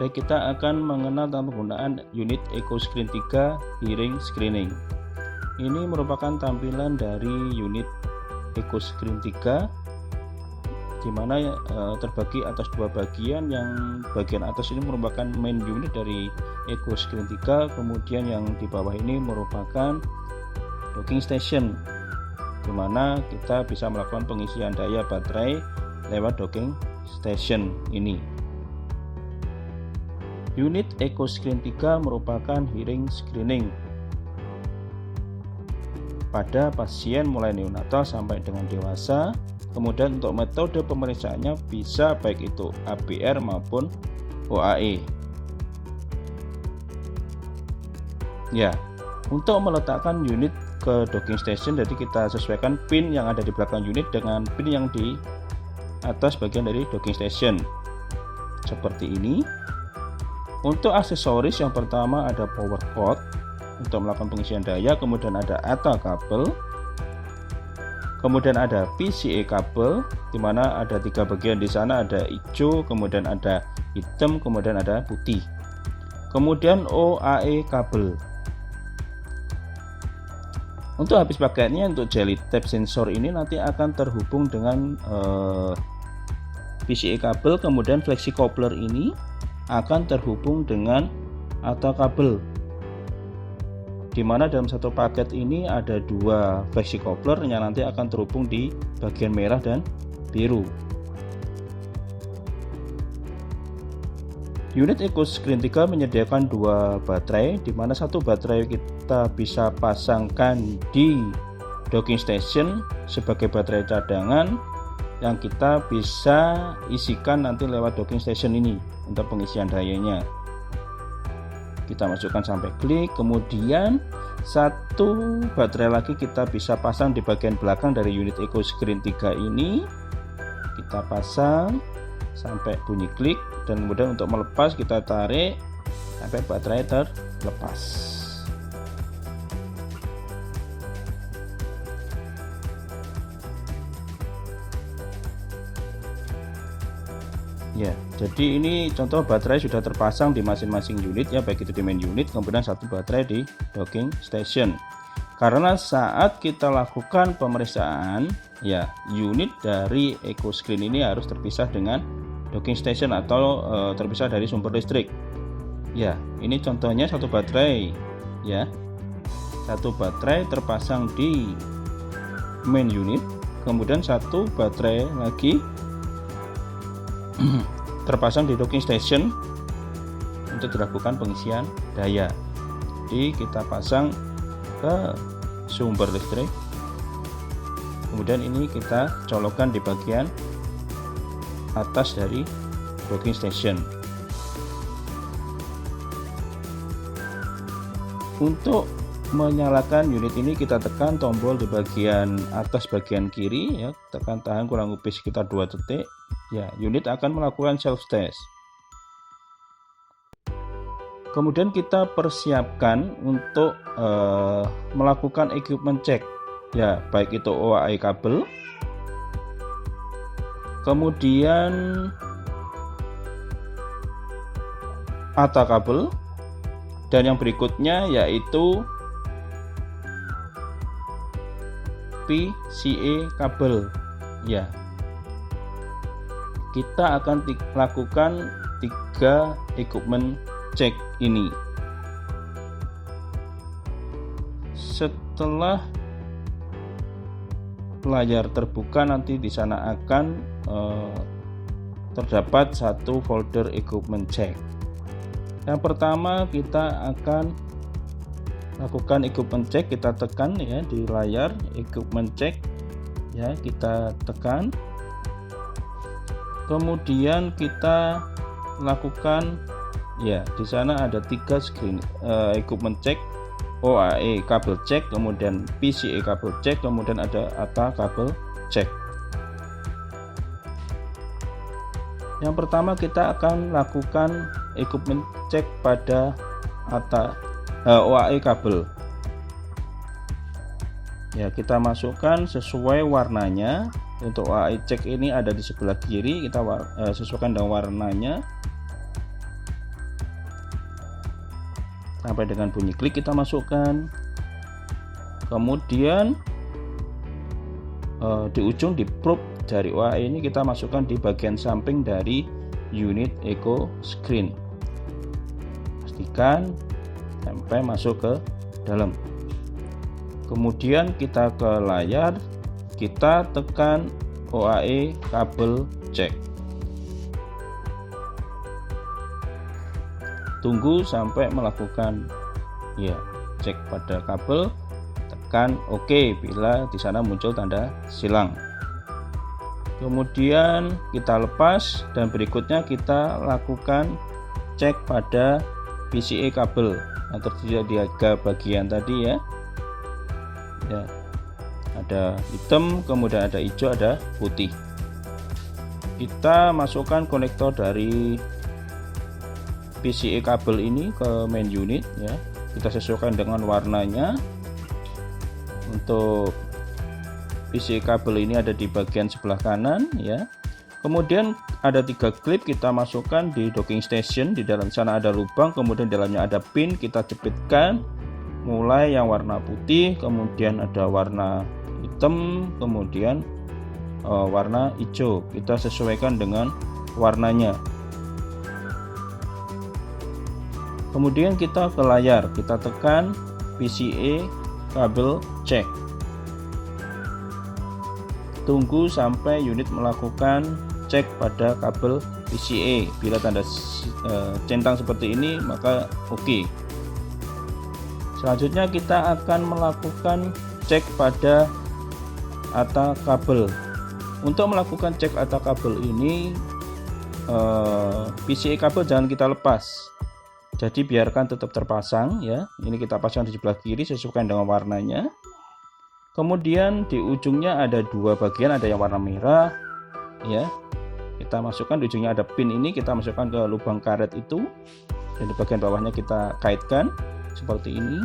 Baik, kita akan mengenal tentang penggunaan unit EcoScreen 3 Hearing Screening. Ini merupakan tampilan dari unit EcoScreen 3, di mana terbagi atas dua bagian. Yang bagian atas ini merupakan main unit dari EcoScreen 3, kemudian yang di bawah ini merupakan docking station, di mana kita bisa melakukan pengisian daya baterai lewat docking station ini. Unit EcoScreen 3 merupakan hearing screening pada pasien mulai neonatal sampai dengan dewasa. Kemudian untuk metode pemeriksaannya bisa baik itu ABR maupun OAE. Ya, untuk meletakkan unit ke docking station, jadi kita sesuaikan pin yang ada di belakang unit dengan pin yang di atas bagian dari docking station seperti ini. Untuk aksesoris, yang pertama ada power cord untuk melakukan pengisian daya, kemudian ada ATA kabel, kemudian ada PCA kabel, di mana ada tiga bagian. Di sana ada hijau, kemudian ada hitam, kemudian ada putih. Kemudian OAE kabel. Untuk habis pakaiannya, untuk jelly tap sensor ini nanti akan terhubung dengan PCA kabel, kemudian flexi coupler ini akan terhubung dengan ATA kabel, di mana dalam satu paket ini ada dua flexi coupler yang nanti akan terhubung di bagian merah dan biru. Unit EcoScreen 3 menyediakan dua baterai, di mana satu baterai kita bisa pasangkan di docking station sebagai baterai cadangan yang kita bisa isikan nanti lewat docking station ini untuk pengisian dayanya. Kita masukkan sampai klik, kemudian satu baterai lagi kita bisa pasang di bagian belakang dari unit EcoScreen 3 ini. Kita pasang sampai bunyi klik, dan kemudian untuk melepas kita tarik sampai baterai terlepas. Ya, jadi ini contoh baterai sudah terpasang di masing-masing unit ya, baik itu di main unit, kemudian satu baterai di docking station. Karena saat kita lakukan pemeriksaan, ya, unit dari EcoScreen ini harus terpisah dengan docking station atau terpisah dari sumber listrik. Ya, ini contohnya satu baterai, ya, satu baterai terpasang di main unit, kemudian satu baterai lagi terpasang di docking station untuk dilakukan pengisian daya. Jadi kita pasang ke sumber listrik, kemudian ini kita colokkan di bagian atas dari docking station. Untuk menyalakan unit ini kita tekan tombol di bagian atas bagian kiri ya, tekan tahan kurang lebih sekitar 2 detik. Ya, unit akan melakukan self test. Kemudian kita persiapkan untuk melakukan equipment check. Ya, baik itu OAE kabel, kemudian ATA kabel, dan yang berikutnya yaitu PCA kabel. Ya, kita akan lakukan 3 equipment check ini. Setelah layar terbuka, nanti di sana akan terdapat satu folder equipment check. Yang pertama kita akan lakukan equipment check, kita tekan ya di layar equipment check ya, kita tekan, kemudian kita lakukan ya, di sana ada 3 screen equipment check, OAE kabel check, kemudian PCA kabel check, kemudian ada ATA kabel check. Yang pertama kita akan lakukan equipment check pada OAE kabel. Ya, kita masukkan sesuai warnanya. Untuk OAE check ini ada di sebelah kiri, kita sesuaikan dengan warnanya. sampai dengan bunyi klik kita masukkan. Kemudian di ujung di probe dari OAE ini kita masukkan di bagian samping dari unit echo screen. Pastikan sampai masuk ke dalam. Kemudian kita ke layar, kita tekan OAE kabel cek. Tunggu sampai melakukan cek pada kabel, tekan OK bila di sana muncul tanda silang. Kemudian kita lepas dan berikutnya kita lakukan cek pada PCA kabel yang terdiri dari 3 bagian tadi ya. Ada hitam, kemudian ada hijau, ada putih. Kita masukkan konektor dari PCA kabel ini ke main unit ya. Kita sesuaikan dengan warnanya. Untuk PCA kabel ini ada di bagian sebelah kanan ya. Kemudian ada 3 klip kita masukkan di docking station. Di dalam sana ada lubang, kemudian dalamnya ada pin, kita jepitkan. Mulai yang warna putih, kemudian ada warna hitam, kemudian warna hijau. Kita sesuaikan dengan warnanya. Kemudian kita ke layar, kita tekan PCA kabel cek. Tunggu sampai unit melakukan cek pada kabel PCA. Bila tanda centang seperti ini maka oke. Selanjutnya kita akan melakukan cek pada ATA kabel. Untuk melakukan cek ATA kabel ini PCA kabel jangan kita lepas. Jadi biarkan tetap terpasang ya. Ini kita pasang di sebelah kiri sesuaikan dengan warnanya. Kemudian di ujungnya ada 2 bagian, ada yang warna merah ya. Kita masukkan di ujungnya ada pin ini, kita masukkan ke lubang karet itu. Dan di bagian bawahnya kita kaitkan seperti ini.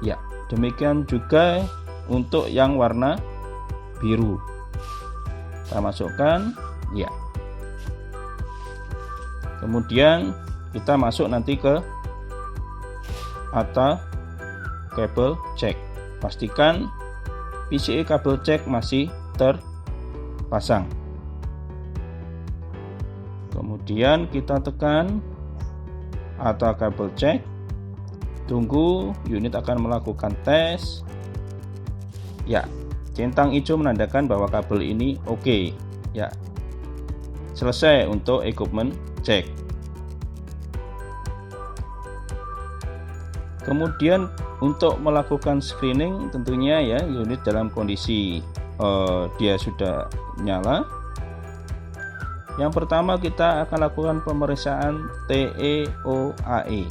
Ya, demikian juga untuk yang warna biru. Kita masukkan ya. Kemudian kita masuk nanti ke ATA kabel cek. Pastikan PCA kabel cek masih terpasang. Kemudian kita tekan ATA kabel cek. Tunggu, unit akan melakukan tes. Ya, centang hijau menandakan bahwa kabel ini oke. Ya, selesai untuk equipment cek. Kemudian untuk melakukan screening tentunya ya unit dalam kondisi dia sudah nyala. Yang pertama kita akan lakukan pemeriksaan TEOAE.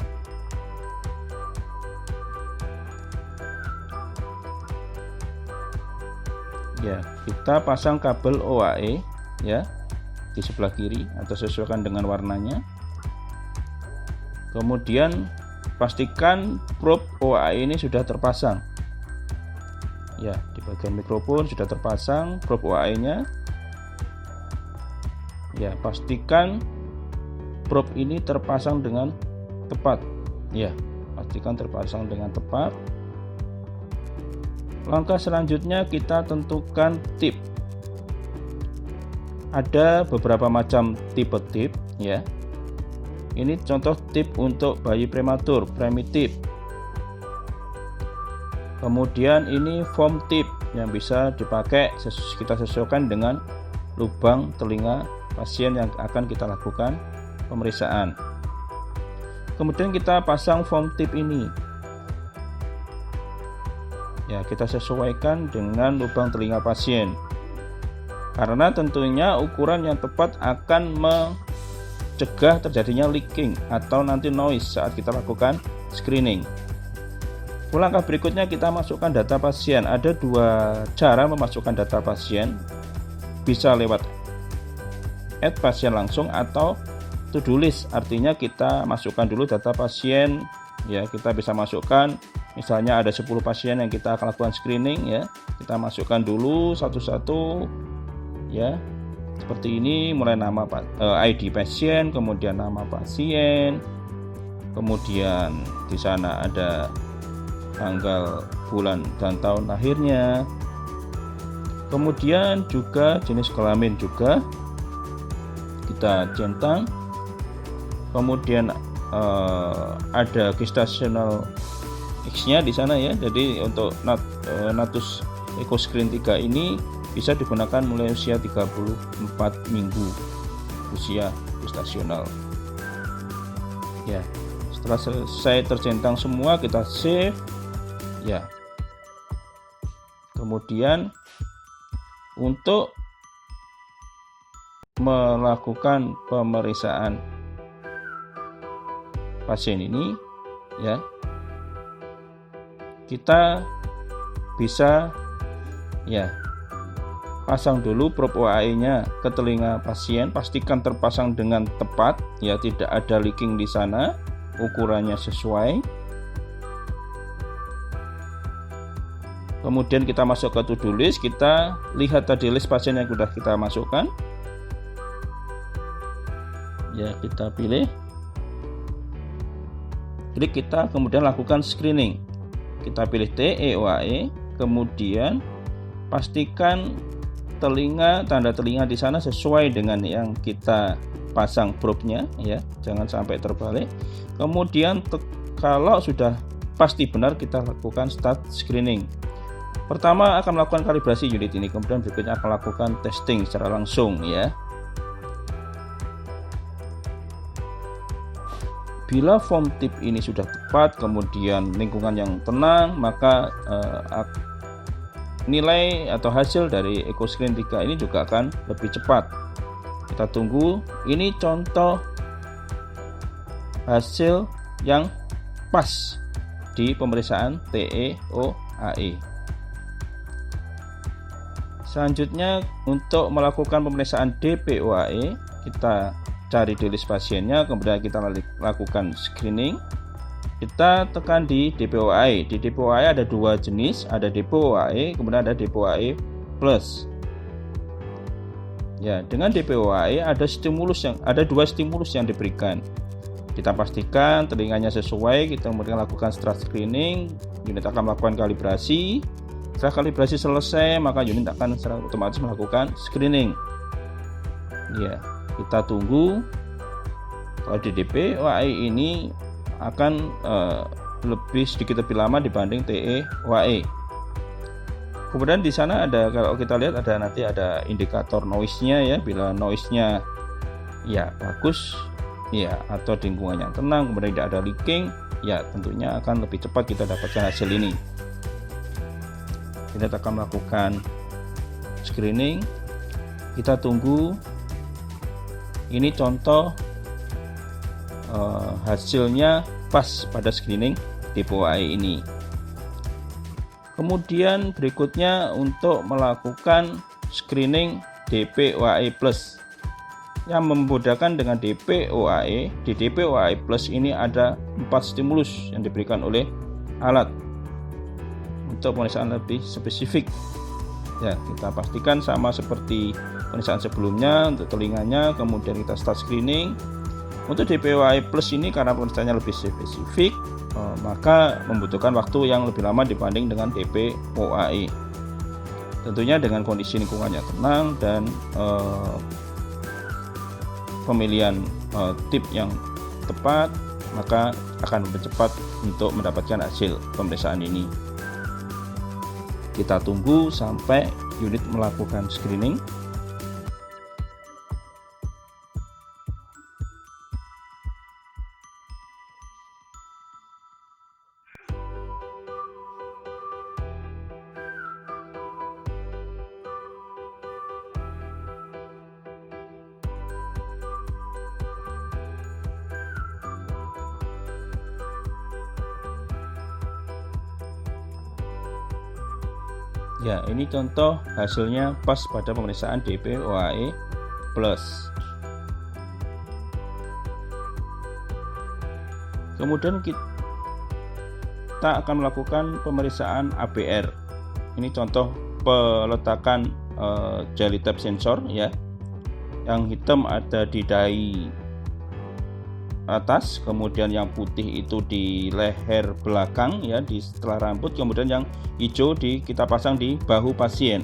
Ya, kita pasang kabel OAE ya di sebelah kiri atau sesuaikan dengan warnanya. Kemudian pastikan probe OAE ini sudah terpasang. Ya, di bagian mikrofon sudah terpasang probe OAE-nya. Ya, pastikan probe ini terpasang dengan tepat. Ya, pastikan terpasang dengan tepat. Langkah selanjutnya kita tentukan tip. Ada beberapa macam tipe tip ya. Ini contoh tip untuk bayi prematur, primitif. Kemudian ini foam tip yang bisa dipakai kita sesuaikan dengan lubang telinga pasien yang akan kita lakukan pemeriksaan. Kemudian kita pasang foam tip ini. Ya, kita sesuaikan dengan lubang telinga pasien. Karena tentunya ukuran yang tepat akan mencegah terjadinya leaking atau nanti noise saat kita lakukan screening. Langkah berikutnya kita masukkan data pasien. Ada 2 cara memasukkan data pasien. Bisa lewat add pasien langsung atau to-do list. Artinya kita masukkan dulu data pasien. Ya, kita bisa masukkan misalnya ada 10 pasien yang kita akan lakukan screening ya. Kita masukkan dulu satu-satu ya. Seperti ini, mulai nama ID pasien, kemudian nama pasien, kemudian di sana ada tanggal, bulan, dan tahun lahirnya, kemudian juga jenis kelamin juga kita centang, kemudian ada gestational X-nya di sana ya. Jadi untuk Natus EcoScreen 3 ini bisa digunakan mulai usia 34 minggu usia gestasional. Ya, setelah selesai tercentang semua, kita save ya. Kemudian untuk melakukan pemeriksaan pasien ini ya, kita bisa ya pasang dulu probe OAE-nya ke telinga pasien, pastikan terpasang dengan tepat ya, tidak ada leaking di sana, ukurannya sesuai. Kemudian kita masuk ke to-do list, kita lihat tadi list pasien yang sudah kita masukkan. Ya, kita pilih. Klik, kita kemudian lakukan screening. Kita pilih TE OAE, kemudian pastikan tanda telinga di sana sesuai dengan yang kita pasang probe-nya ya, jangan sampai terbalik. Kemudian kalau sudah pasti benar, kita lakukan start screening. Pertama akan melakukan kalibrasi unit ini, kemudian berikutnya akan lakukan testing secara langsung ya. Bila form tip ini sudah tepat, kemudian lingkungan yang tenang, maka nilai atau hasil dari EcoScreen 3 ini juga akan lebih cepat. Kita tunggu. Ini contoh hasil yang pas di pemeriksaan TE OAE. Selanjutnya untuk melakukan pemeriksaan DP OAE, kita cari di list pasiennya, kemudian kita lakukan screening. Kita tekan di DP OAE. Di DP OAE ada dua jenis, ada DP OAE, kemudian ada DP OAE Plus. Ya, dengan DP OAE ada dua stimulus yang diberikan. Kita pastikan telinganya sesuai, kita kemudian lakukan start screening. Unit akan melakukan kalibrasi. Setelah kalibrasi selesai, maka unit akan secara otomatis melakukan screening. Ya, kita tunggu. Kalau di DP OAE ini akan sedikit lebih lama dibanding TE OAE. Kemudian di sana ada, kalau kita lihat nanti ada indikator noise-nya ya. Bila noise-nya ya bagus ya, atau lingkungan yang tenang, kemudian tidak ada leaking, ya tentunya akan lebih cepat kita dapatkan hasil ini. Kita akan melakukan screening. Kita tunggu. Ini contoh hasilnya pas pada screening DP OAE ini. Kemudian berikutnya untuk melakukan screening DP OAE Plus. Yang membedakan dengan DP OAE, di DP OAE Plus ini ada 4 stimulus yang diberikan oleh alat untuk pemeriksaan lebih spesifik. Ya, kita pastikan sama seperti pemeriksaan sebelumnya untuk telinganya, kemudian kita start screening. Untuk DP OAE Plus ini karena pemeriksaannya lebih spesifik, maka membutuhkan waktu yang lebih lama dibanding dengan DP OAE. Tentunya dengan kondisi lingkungannya tenang dan pemilihan tip yang tepat, maka akan lebih cepat untuk mendapatkan hasil pemeriksaan ini. Kita tunggu sampai unit melakukan screening. Ya, ini contoh hasilnya pas pada pemeriksaan DP OAE Plus. Kemudian kita akan melakukan pemeriksaan ABR. Ini contoh peletakan jelly tap sensor ya. Yang hitam ada di dahi atas, kemudian yang putih itu di leher belakang ya, di setelah rambut, kemudian yang hijau kita pasang di bahu pasien.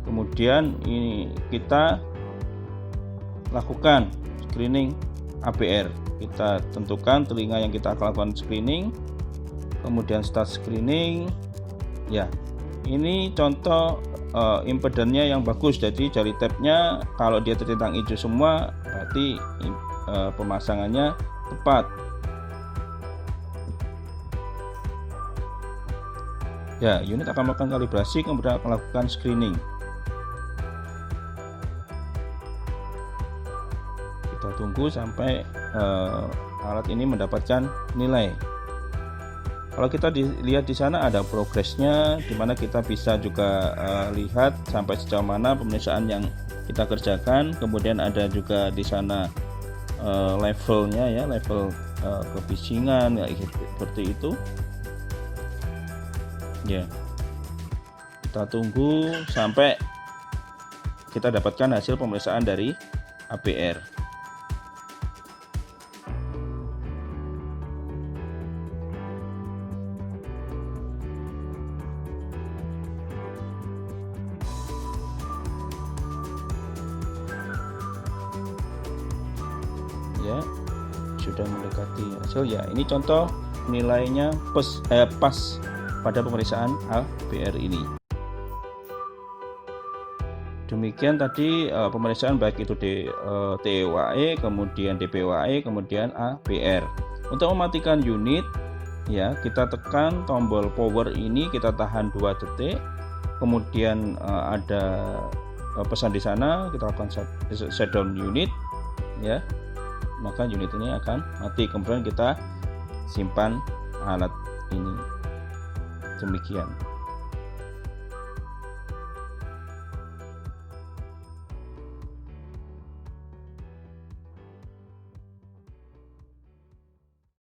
Kemudian ini kita lakukan screening ABR. Kita tentukan telinga yang kita akan lakukan screening, kemudian start screening. Ya, ini contoh impedannya yang bagus. Jadi jari tabnya kalau dia tercentang hijau semua, berarti pemasangannya tepat. Ya, unit akan melakukan kalibrasi, kemudian akan melakukan screening. Kita tunggu sampai alat ini mendapatkan nilai. Kalau kita lihat di sana ada progresnya, di mana kita bisa juga lihat sampai sejauh mana pemeriksaan yang kita kerjakan. Kemudian ada juga di sana levelnya ya, level kebisingan ya, seperti itu. Ya, kita tunggu sampai kita dapatkan hasil pemeriksaan dari ABR. Ya, sudah mendekati hasil ya. Ini contoh nilainya pas pada pemeriksaan ABR ini. Demikian tadi pemeriksaan baik itu di TEWAE, kemudian DPWAE, kemudian ABR. Untuk mematikan unit ya, kita tekan tombol power ini, kita tahan 2 detik. Kemudian ada pesan di sana, kita lakukan shutdown unit ya. Maka unit ini akan mati. Kemudian kita simpan alat ini. Demikian.